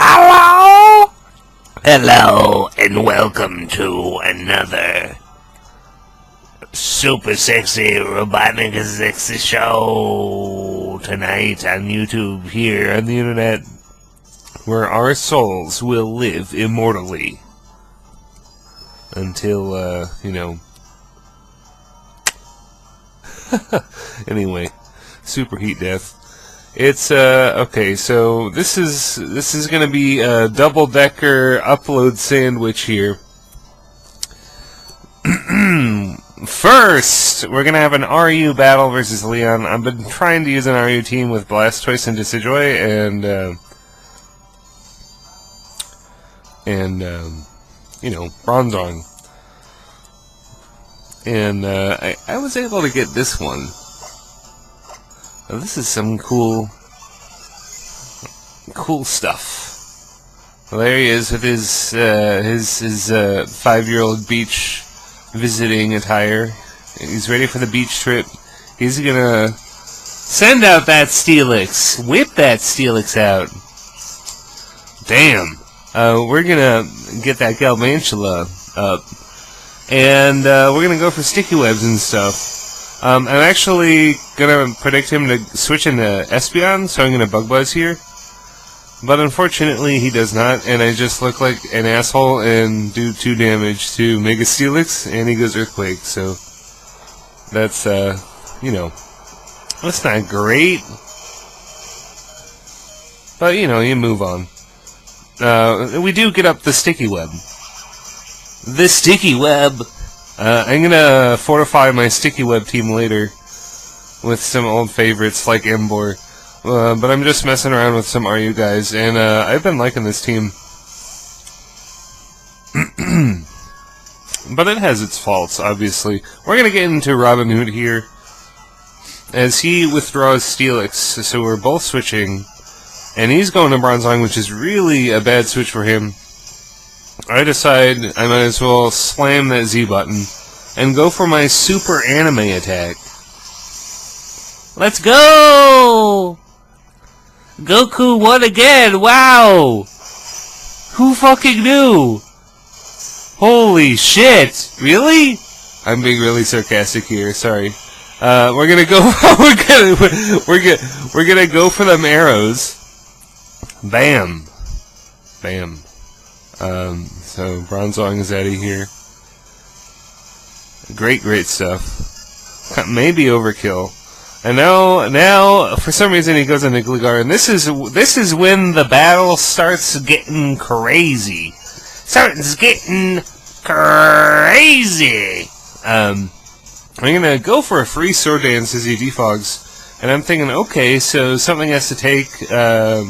Hello? Hello, and welcome to another super sexy, robotic, sexy show tonight on YouTube, here on the internet, where our souls will live immortally until, anyway, superheat death. It's okay, so this is gonna be a double-decker upload sandwich here. First, we're gonna have an RU battle versus Leon. I've been trying to use an RU team with Blastoise and Decidueye, and Bronzong. And I was able to get this one. Now, this is some cool stuff. Well, there he is with his 5-year-old beach visiting attire. He's ready for the beach trip. He's gonna send out that Steelix. Whip that Steelix out. Damn. We're gonna get that Galvantula up. And we're gonna go for sticky webs and stuff. I'm actually gonna predict him to switch into Espeon, so I'm gonna Bug Buzz here. But unfortunately, he does not, and I just look like an asshole and do 2 damage to Mega Steelix, and he goes Earthquake, so that's, that's not great. But, you move on. We do get up the Sticky Web. The Sticky Web! I'm gonna fortify my Sticky Web team later with some old favorites like Emboar. But I'm just messing around with some RU guys, and I've been liking this team. But it has its faults, obviously. We're gonna get into Robin Hood here as he withdraws Steelix, so we're both switching. And he's going to Bronzong, which is really a bad switch for him. I decide I might as well slam that Z button and go for my super anime attack. Let's go! Goku won again! Wow! Who fucking knew? Holy shit! Really? I'm being really sarcastic here. Sorry. We're gonna go. we're gonna go for them arrows. Bam! Bam. So Bronzong is out of here. Great stuff. Maybe overkill. And now, for some reason he goes into Gligar, and this is when the battle starts getting crazy. Starts getting crazy. I'm gonna go for a free Sword Dance as he defogs, and I'm thinking, okay, so something has to take the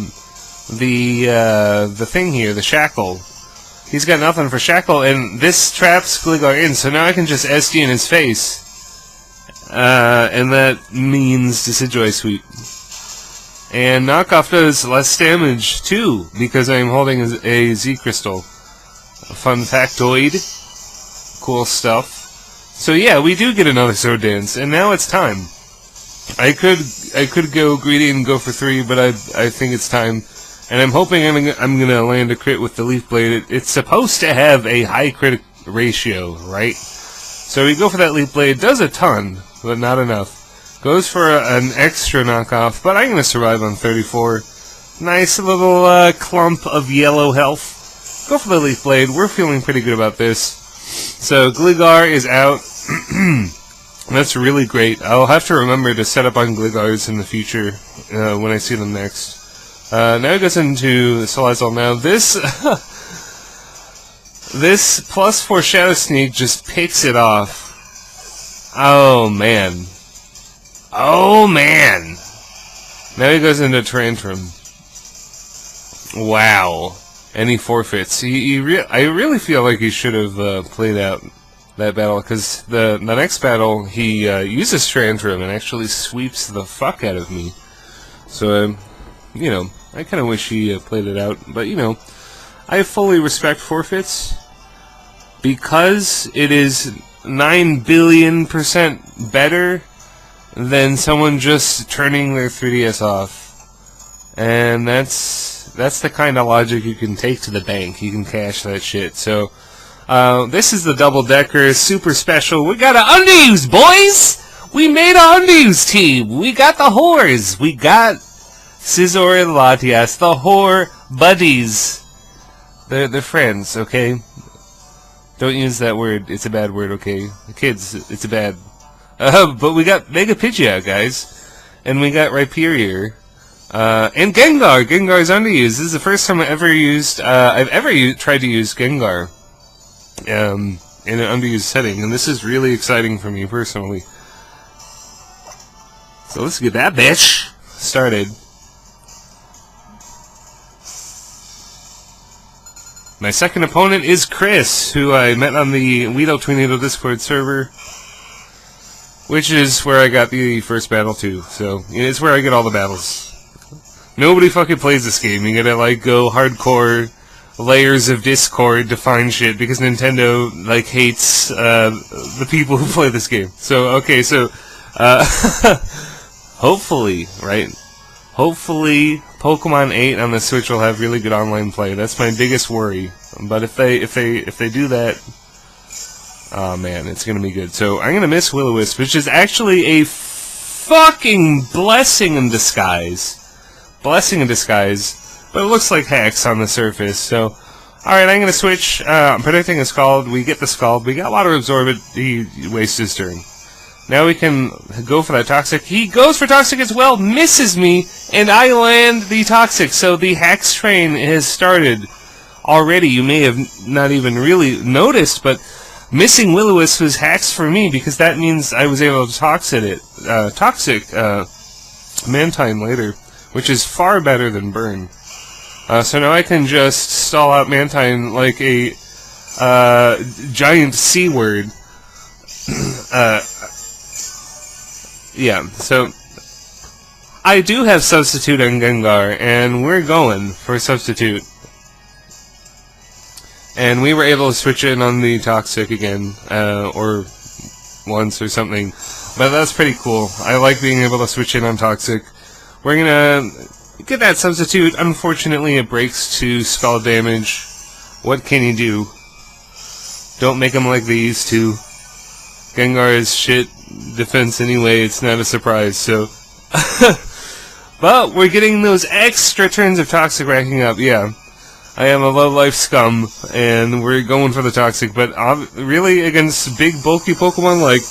thing here, the Shackle. He's got nothing for Shackle, and this traps Gligar in, so now I can just SD in his face. And that means Decidueye Sweep. And Knockoff does less damage, too, because I'm holding a Z-Crystal. A fun factoid. Cool stuff. So yeah, we do get another Sword Dance, and now it's time. I could go greedy and go for 3, but I think it's time. And I'm hoping I'm gonna land a crit with the Leaf Blade. It's supposed to have a high crit ratio, right? So we go for that Leaf Blade. Does a ton, but not enough. Goes for an extra knockoff, but I'm gonna survive on 34. Nice little clump of yellow health. Go for the Leaf Blade. We're feeling pretty good about this. So Gligar is out. That's really great. I'll have to remember to set up on Gligars in the future when I see them next. Now it goes into Salazzle. Now this this +4 Shadow Sneak just picks it off. Oh man. Oh man. Now he goes into Tantrum. Wow. And he forfeits. I really feel like he should have played out that battle, because the next battle he uses Tantrum and actually sweeps the fuck out of me. So I kind of wish he played it out, but I fully respect forfeits because it is 9 billion% better than someone just turning their 3DS off, and that's That's the kind of logic you can take to the bank. You can cash that shit. So, this is the double-decker, super special. We got an unused, boys! We made an unused team! We got the whores! We got Scizor and Latias, the whore buddies. They're friends, okay? Don't use that word. It's a bad word, okay? Kids, it's a bad... but we got Mega Pidgeot, guys. And we got Rhyperior. And Gengar! Gengar's underused. This is the first time I've ever tried to use Gengar. In an underused setting. And this is really exciting for me, personally. So let's get that bitch started. My second opponent is Chris, who I met on the Weedle Tornado Discord server, which is where I got the first battle too. So it's where I get all the battles. Nobody fucking plays this game. You gotta like go hardcore layers of Discord to find shit because Nintendo like hates the people who play this game. So okay, so hopefully, right? Hopefully, Pokemon 8 on the Switch will have really good online play. That's my biggest worry. But if they do that, oh man, it's gonna be good. So I'm gonna miss Will-O-Wisp, which is actually a fucking blessing in disguise. Blessing in disguise. But it looks like hacks on the surface. So, all right, I'm gonna switch. I'm predicting a Scald. We get the Scald. We got Water Absorb. He wastes his turn. Now we can go for that Toxic. He goes for Toxic as well, misses me, and I land the Toxic. So the Hacks train has started already. You may have not even really noticed, but missing Will-O-Wisp was Hacks for me because that means I was able to Toxic Mantine later, which is far better than Burn. So now I can just stall out Mantine like a giant C word. Yeah, so I do have Substitute on Gengar, and we're going for Substitute. And we were able to switch in on the Toxic again, or once or something. But that's pretty cool. I like being able to switch in on Toxic. We're gonna get that Substitute. Unfortunately, it breaks to Scald damage. What can you do? Don't make them like they used to. Gengar is shit defense anyway, it's not a surprise, so... But we're getting those extra turns of Toxic racking up, yeah. I am a low-life scum, and we're going for the Toxic, but really against big, bulky Pokemon like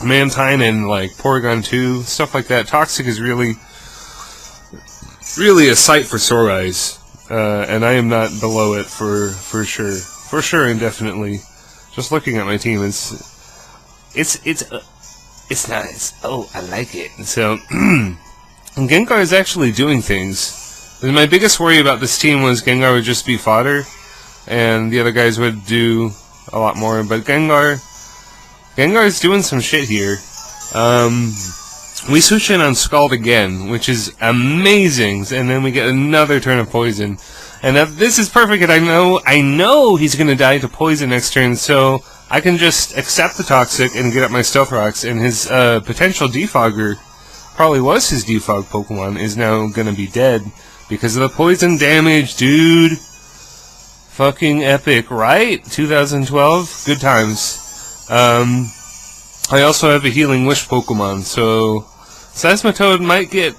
Mantine and like Porygon 2, stuff like that, Toxic is really a sight for sore eyes. And I am not below it for sure. For sure and definitely. Just looking at my team, it's nice. Oh, I like it. So, Gengar is actually doing things. And my biggest worry about this team was Gengar would just be fodder, and the other guys would do a lot more. But Gengar is doing some shit here. We switch in on Scald again, which is amazing, and then we get another turn of Poison. And this is perfect, and I know he's gonna die to Poison next turn, so I can just accept the Toxic and get up my Stealth Rocks, and his potential Defogger, probably was his Defog Pokemon, is now gonna be dead because of the Poison damage, dude. Fucking epic, right? 2012? Good times. I also have a Healing Wish Pokemon, so Seismitoad might get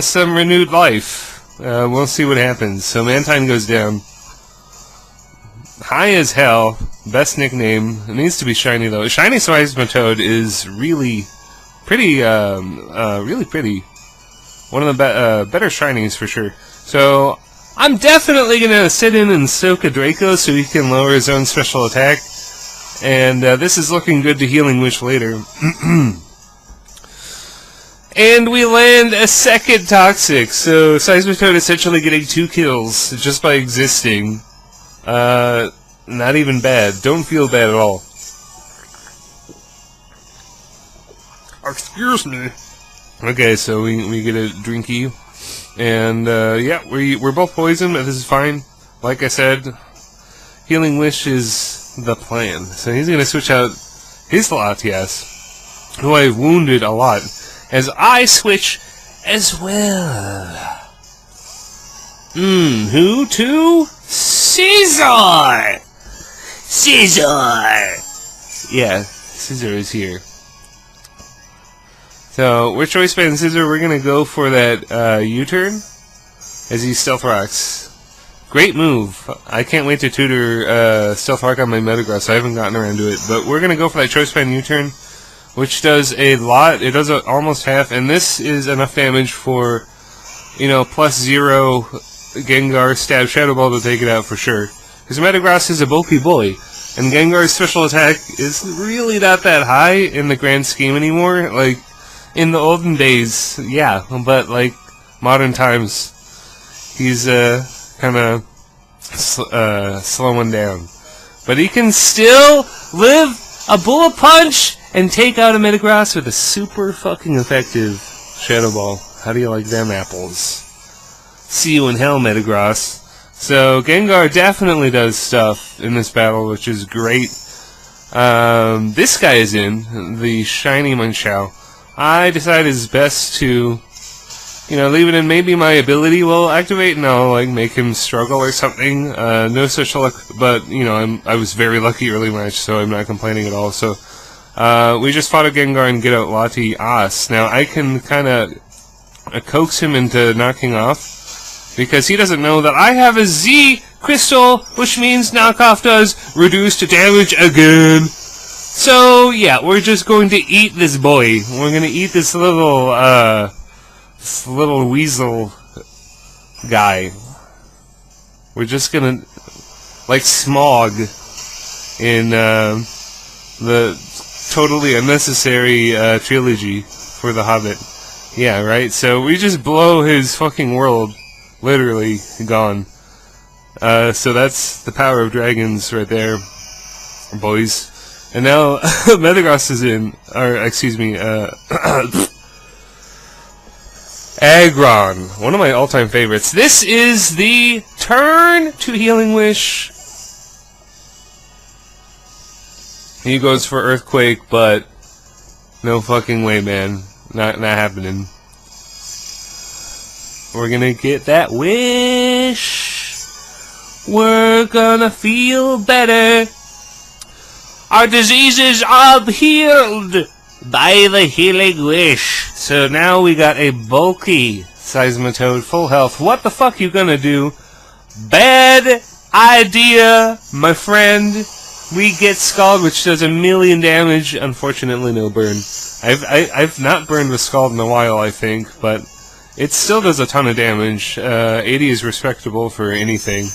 some renewed life. We'll see what happens. So Mantine goes down. High as hell. Best nickname. It needs to be shiny though. Shiny Seismitoad is really pretty. Really pretty. One of the better shinies for sure. So I'm definitely gonna sit in and soak a Draco so he can lower his own special attack. And this is looking good to Healing Wish later. And we land a second Toxic. So Seismitoad essentially getting 2 kills just by existing. Not even bad. Don't feel bad at all. Excuse me. Okay, so we get a Drinky. And, yeah, we're both poisoned, but this is fine. Like I said, Healing Wish is the plan. So he's gonna switch out his Latias, who I've wounded a lot, as I switch as well. Who to? Caesar! Caesar! Yeah, Caesar is here. So, we're choice band Caesar. We're gonna go for that U-turn as he stealth rocks. Great move. I can't wait to tutor stealth rock on my Metagross. So I haven't gotten around to it, but we're gonna go for that choice band U-turn, which does a lot. It does almost half, and this is enough damage for, you know, +0 Gengar stab Shadow Ball to take it out for sure. Because Metagross is a bulky boy, and Gengar's special attack is really not that high in the grand scheme anymore. Like, in the olden days, yeah, but like, modern times, he's kind of slowing down. But he can still live a bullet punch and take out a Metagross with a super fucking effective Shadow Ball. How do you like them apples? See you in hell, Metagross. So, Gengar definitely does stuff in this battle, which is great. This guy is in, the Shiny Munchao. I decided it's best to, you know, leave it in. Maybe my ability will activate and I'll, like, make him struggle or something. No such luck, but, you know, I was very lucky early match, so I'm not complaining at all. So, we just fought a Gengar and get out Latias. Now, I can kind of coax him into knocking off, because he doesn't know that I have a Z Crystal, which means knockoff does reduced damage again. So, yeah, we're just going to eat this boy. We're going to eat this little weasel guy. We're just going to, like Smog in the totally unnecessary trilogy for The Hobbit. Yeah, right? So we just blow his fucking world. Literally gone. So that's the power of dragons right there, boys. And now Metagross is in, or excuse me, Aggron, one of my all-time favorites. This is the turn to Healing Wish. He goes for Earthquake, but no fucking way, man. Not happening. We're gonna get that wish. We're gonna feel better. Our diseases are healed by the Healing Wish. So now we got a bulky Seismitoad, full health. What the fuck you gonna do? Bad idea, my friend. We get Scald, which does 1,000,000 damage. Unfortunately, no burn. I've not burned with Scald in a while, I think, but it still does a ton of damage. 80 is respectable for anything.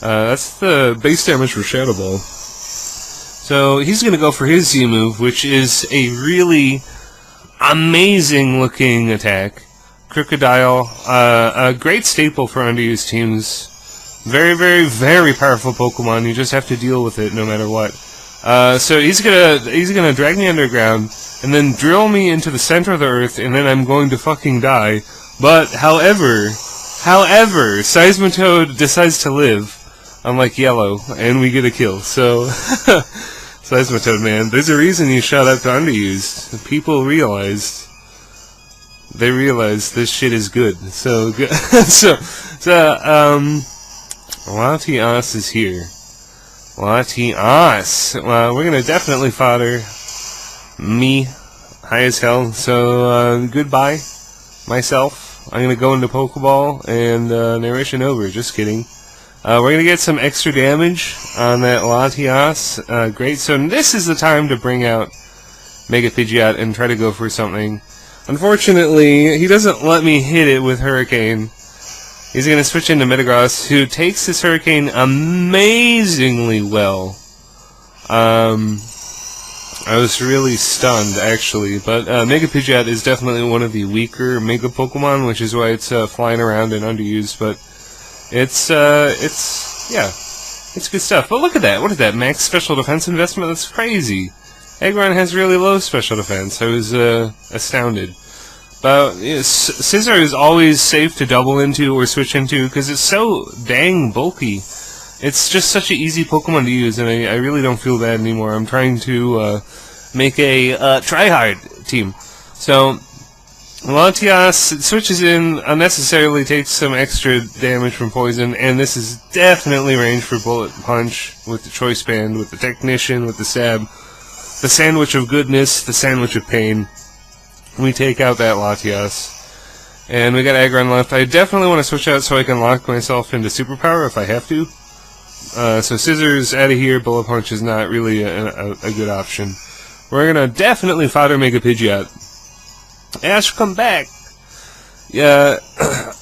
That's the base damage for Shadow Ball. So he's going to go for his Z move, which is a really amazing looking attack. Crocodile, a great staple for underused teams. Very, very, very powerful Pokemon. You just have to deal with it no matter what. So he's gonna drag me underground and then drill me into the center of the earth, and then I'm going to fucking die. But however, Seismitoad decides to live, unlike Yellow, and we get a kill. So Seismitoad, man, there's a reason you shot up to underused. People realized. They realized this shit is good. So good. so Latias is here. Latias. We're gonna definitely fodder me high as hell. So goodbye, myself. I'm gonna go into Pokeball and narration over. Just kidding. We're gonna get some extra damage on that Latias. Great. So this is the time to bring out Mega Pidgeot and try to go for something. Unfortunately, he doesn't let me hit it with Hurricane. He's going to switch into Metagross, who takes this Hurricane amazingly well. I was really stunned, actually. But Mega Pidgeot is definitely one of the weaker Mega Pokemon, which is why it's flying around and underused. But it's good stuff. But look at that. What is that? Max special defense investment? That's crazy. Aggron has really low special defense. I was astounded. But Scizor is always safe to double into or switch into because it's so dang bulky. It's just such an easy Pokemon to use, and I really don't feel bad anymore. I'm trying to make a try-hard team. So Latias, it switches in unnecessarily, takes some extra damage from poison, and this is definitely range for Bullet Punch with the Choice Band, with the Technician, with the Stab, the Sandwich of Goodness, the Sandwich of Pain. We take out that Latias. And we got Aggron left. I definitely want to switch out so I can lock myself into Superpower if I have to. So Scissors out of here, Bullet Punch is not really a good option. We're gonna definitely fodder Mega Pidgeot. Ash, come back! Yeah,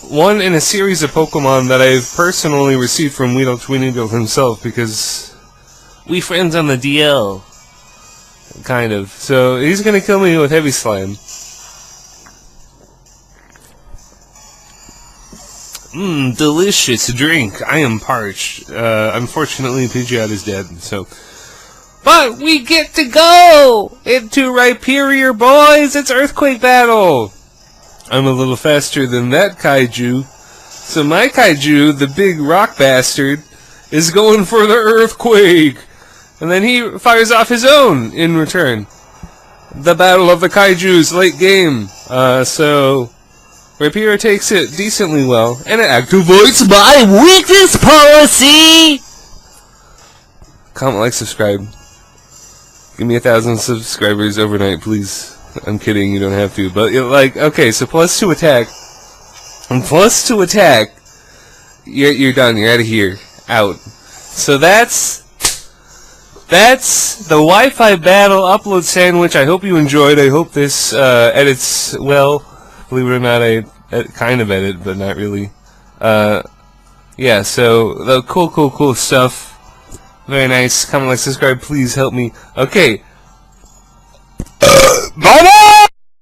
one in a series of Pokemon that I've personally received from Weedle Tweedledee himself, because we friends on the DL. Kind of. So he's gonna kill me with Heavy Slam. Delicious drink. I am parched. Unfortunately, Pidgeot is dead, so... But we get to go into Rhyperior, boys! It's Earthquake Battle! I'm a little faster than that Kaiju. So my Kaiju, the big rock bastard, is going for the Earthquake! And then he fires off his own in return. The Battle of the Kaijus, late game. So... Rhyperior takes it decently well, and it activates my weakness policy! Comment, like, subscribe. Give me 1,000 subscribers overnight, please. I'm kidding, you don't have to. But, like, okay, so +2 attack. And +2 attack, you're done, you're out of here. Out. So that's the Wi-Fi battle upload sandwich. I hope you enjoyed. I hope this edits well. Believe it or not, I kind of edit, but not really. Yeah, so the cool stuff. Very nice. Comment, like, subscribe. Please help me. Okay. Bye-bye!